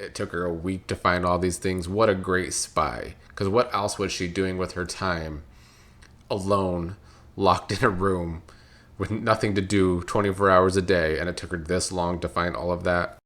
it took her a week to find all these things. What a great spy. Because what else was she doing with her time alone, locked in a room with nothing to do 24 hours a day? And it took her this long to find all of that.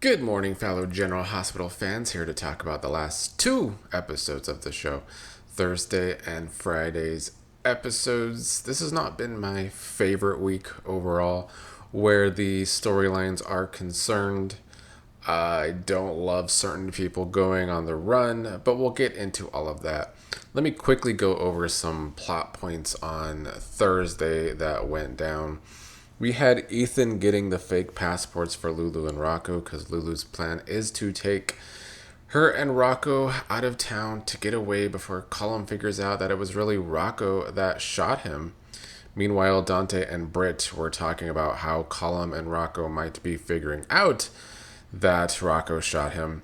Good morning, fellow General Hospital fans. Here to talk about the last two episodes of the show, Thursday and Friday's episodes. This has not been my favorite week overall where the storylines are concerned. I don't love certain people going on the run, but we'll get into all of that. Let me quickly go over some plot points on Thursday that went down. We had Ethan getting the fake passports for Lulu and Rocco because Lulu's plan is to take her and Rocco out of town to get away before Cullum figures out that it was really Rocco that shot him. Meanwhile, Dante and Britt were talking about how Cullum and Rocco might be figuring out that Rocco shot him.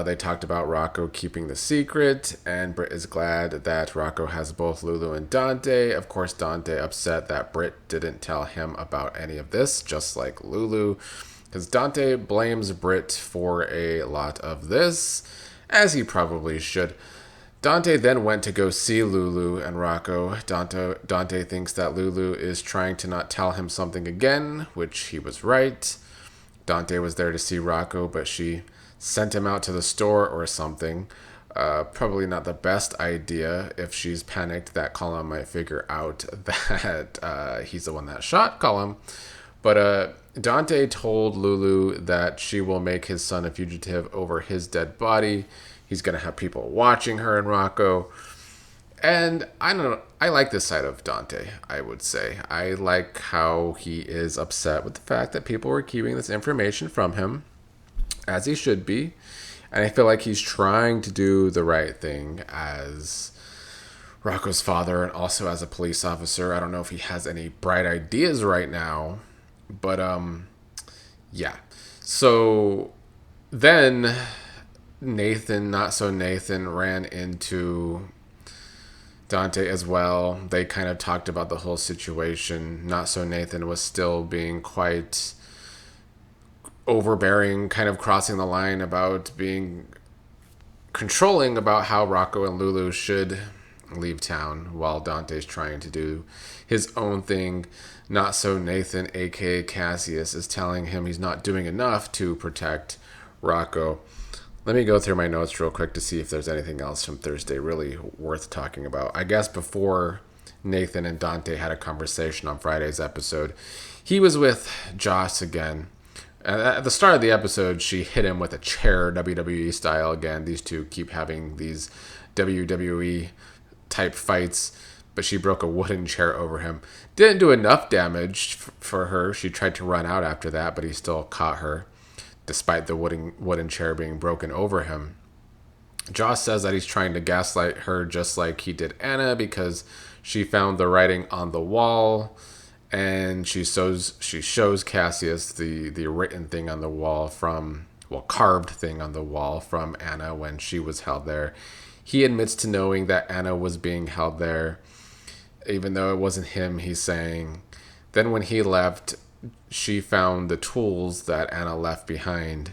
They talked about Rocco keeping the secret, and Britt is glad that Rocco has both Lulu and Dante. Of course, Dante upset that Britt didn't tell him about any of this, just like Lulu, because Dante blames Britt for a lot of this, as he probably should. Dante then went to go see Lulu and Rocco. Dante thinks that Lulu is trying to not tell him something again, which he was right. Dante was there to see Rocco, but she sent him out to the store or something. Probably not the best idea if she's panicked that Cullum might figure out that he's the one that shot Cullum. But Dante told Lulu that she will make his son a fugitive over his dead body. He's going to have people watching her and Rocco. And I don't know, I like this side of Dante, I would say. I like how he is upset with the fact that people were keeping this information from him, as he should be. And I feel like he's trying to do the right thing as Rocco's father and also as a police officer. I don't know if he has any bright ideas right now, but yeah. So then Nathan, not so Nathan, ran into Dante as well. They kind of talked about the whole situation. Not so Nathan was still being quite overbearing, kind of crossing the line about being controlling about how Rocco and Lulu should leave town while Dante's trying to do his own thing. Not so Nathan, aka Cassius, is telling him he's not doing enough to protect Rocco. Let me go through my notes real quick to see if there's anything else from Thursday really worth talking about. I guess before Nathan and Dante had a conversation on Friday's episode, he was with Joss again. At the start of the episode, she hit him with a chair, WWE style again. These two keep having these WWE type fights, but she broke a wooden chair over him. Didn't do enough damage for her. She tried to run out after that, but he still caught her, despite the wooden chair being broken over him. Joss says that he's trying to gaslight her just like he did Anna because she found the writing on the wall. And she shows Cassius the written thing on the wall carved thing on the wall from Anna when she was held there. He admits to knowing that Anna was being held there, even though it wasn't him, he's saying. Then when he left, she found the tools that Anna left behind.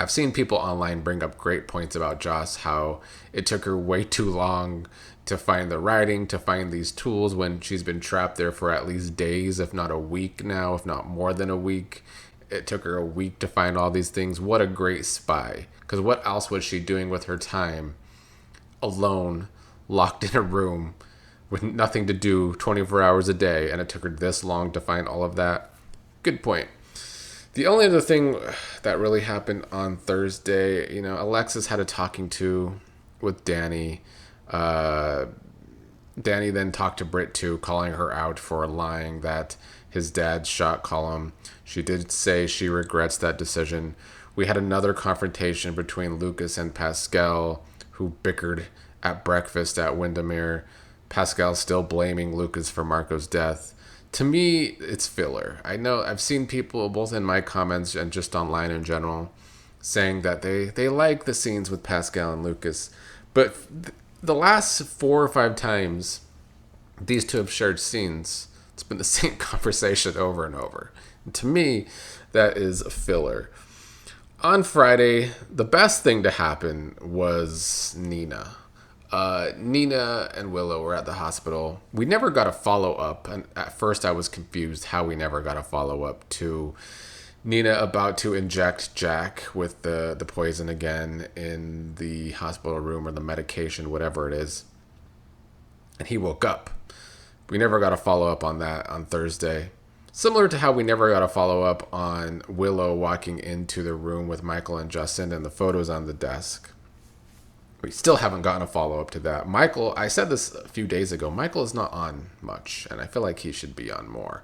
I've seen people online bring up great points about Joss, how it took her way too long to find the writing, to find these tools when she's been trapped there for at least days, if not a week now, if not more than a week. It took her a week to find all these things. What a great spy. Because what else was she doing with her time alone, locked in a room with nothing to do 24 hours a day, and it took her this long to find all of that? Good point. The only other thing that really happened on Thursday, Alexis had a talking to with Danny. Danny then talked to Britt too, calling her out for lying that his dad shot Cullum. She did say she regrets that decision. We had another confrontation between Lucas and Pascal, who bickered at breakfast at Windermere. Pascal still blaming Lucas for Marco's death. To me, it's filler. I know I've seen people, both in my comments and just online in general, saying that they like the scenes with Pascal and Lucas. But the last 4 or 5 times these two have shared scenes, It's been the same conversation over and over. And to me, that is a filler. On Friday, the best thing to happen was Nina. Nina and Willow were at the hospital. We never got a follow up, and at first I was confused how we never got a follow up to Nina about to inject Jack with the poison again in the hospital room or the medication, whatever it is. And he woke up. We never got a follow up on that on Thursday. Similar to how we never got a follow up on Willow walking into the room with Michael and Justin and the photos on the desk. We still haven't gotten a follow up to that. Michael, I said this a few days ago, Michael is not on much, and I feel like he should be on more.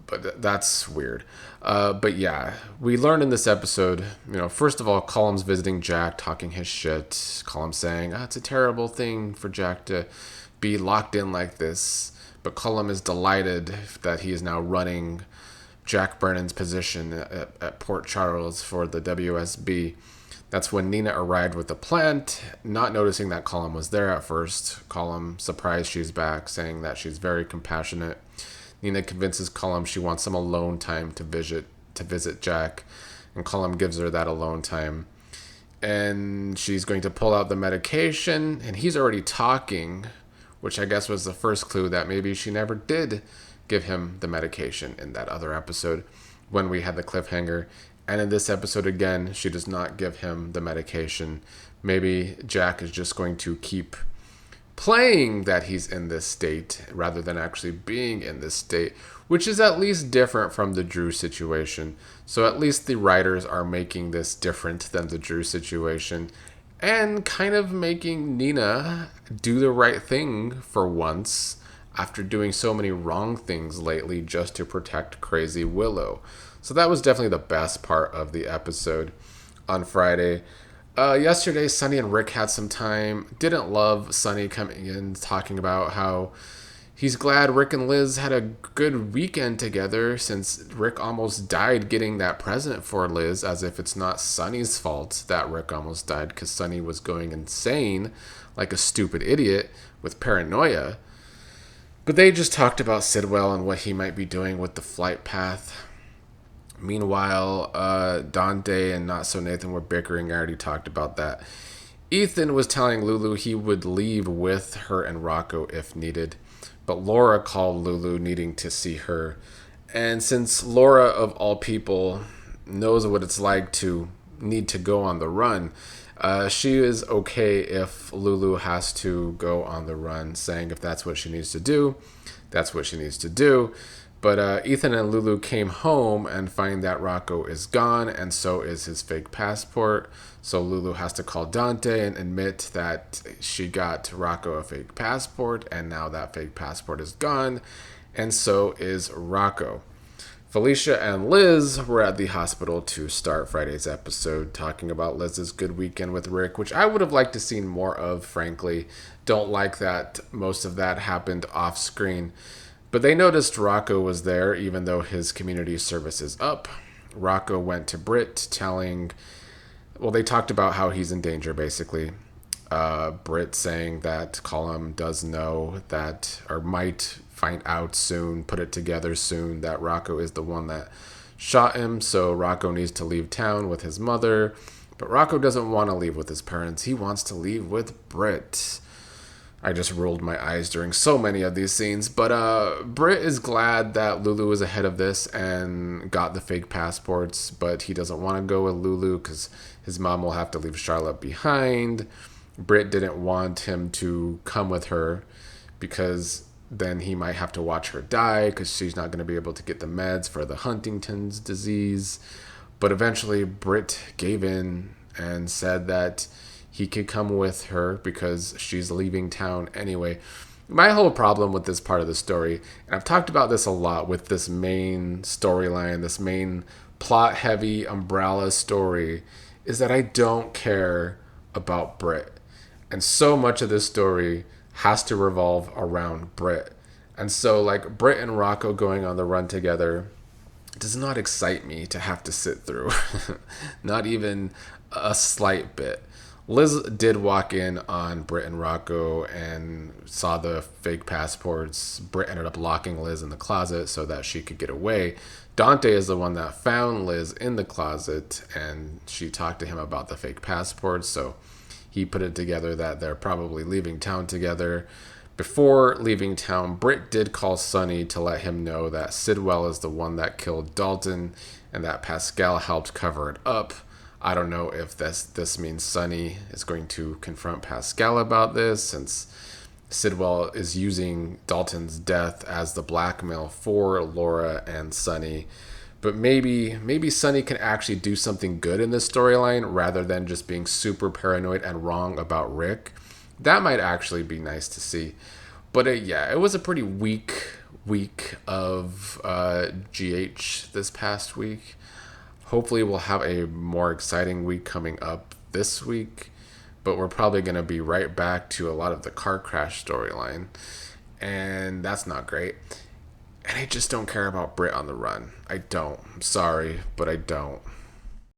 But that's weird. But yeah, we learned in this episode, first of all, Cullum's visiting Jack, talking his shit. Cullum saying, it's a terrible thing for Jack to be locked in like this. But Cullum is delighted that he is now running Jack Brennan's position at Port Charles for the WSB. That's when Nina arrived with the plant, not noticing that Cullum was there at first. Cullum, surprised she's back, saying that she's very compassionate. Nina convinces Cullum she wants some alone time to visit Jack, and Cullum gives her that alone time. And she's going to pull out the medication, and he's already talking, which I guess was the first clue that maybe she never did give him the medication in that other episode when we had the cliffhanger. And in this episode again, she does not give him the medication. Maybe Jack is just going to keep playing that he's in this state rather than actually being in this state, which is at least different from the Drew situation. So at least the writers are making this different than the Drew situation and kind of making Nina do the right thing for once after doing so many wrong things lately just to protect crazy Willow. So that was definitely the best part of the episode on Friday. Yesterday, Sunny and Rick had some time. Didn't love Sunny coming in talking about how he's glad Rick and Liz had a good weekend together since Rick almost died getting that present for Liz, as if it's not Sunny's fault that Rick almost died because Sunny was going insane like a stupid idiot with paranoia. But they just talked about Sidwell and what he might be doing with the flight path. Meanwhile, Dante and Not So Nathan were bickering. I already talked about that. Ethan was telling Lulu he would leave with her and Rocco if needed. But Laura called Lulu needing to see her. And since Laura, of all people, knows what it's like to need to go on the run, she is okay if Lulu has to go on the run, saying if that's what she needs to do, that's what she needs to do. But Ethan and Lulu came home and find that Rocco is gone, and so is his fake passport. So Lulu has to call Dante and admit that she got Rocco a fake passport, and now that fake passport is gone, and so is Rocco. Felicia and Liz were at the hospital to start Friday's episode, talking about Liz's good weekend with Rick, which I would have liked to see more of, frankly. Don't like that most of that happened off screen. But they noticed Rocco was there, even though his community service is up. Rocco went to Britt they talked about how he's in danger, basically. Britt saying that Cullum does know that, or might find out soon, put it together soon, that Rocco is the one that shot him, so Rocco needs to leave town with his mother. But Rocco doesn't want to leave with his parents. He wants to leave with Britt. I just rolled my eyes during so many of these scenes. But Britt is glad that Lulu is ahead of this and got the fake passports, but he doesn't want to go with Lulu because his mom will have to leave Charlotte behind. Britt didn't want him to come with her because then he might have to watch her die because she's not going to be able to get the meds for the Huntington's disease. But eventually Britt gave in and said that he could come with her because she's leaving town anyway. My whole problem with this part of the story, and I've talked about this a lot with this main storyline, this main plot-heavy umbrella story, is that I don't care about Britt. And so much of this story has to revolve around Britt. And so, like, Britt and Rocco going on the run together does not excite me to have to sit through. Not even a slight bit. Liz did walk in on Britt and Rocco and saw the fake passports. Britt ended up locking Liz in the closet so that she could get away. Dante is the one that found Liz in the closet, and she talked to him about the fake passports. So he put it together that they're probably leaving town together. Before leaving town, Britt did call Sonny to let him know that Sidwell is the one that killed Dalton and that Pascal helped cover it up. I don't know if this means Sonny is going to confront Pascal about this, since Sidwell is using Dalton's death as the blackmail for Laura and Sonny. But maybe Sonny can actually do something good in this storyline rather than just being super paranoid and wrong about Rick. That might actually be nice to see. But it was a pretty weak week of GH this past week. Hopefully we'll have a more exciting week coming up this week. But we're probably going to be right back to a lot of the car crash storyline. And that's not great. And I just don't care about Britt on the run. I don't. I'm sorry, but I don't.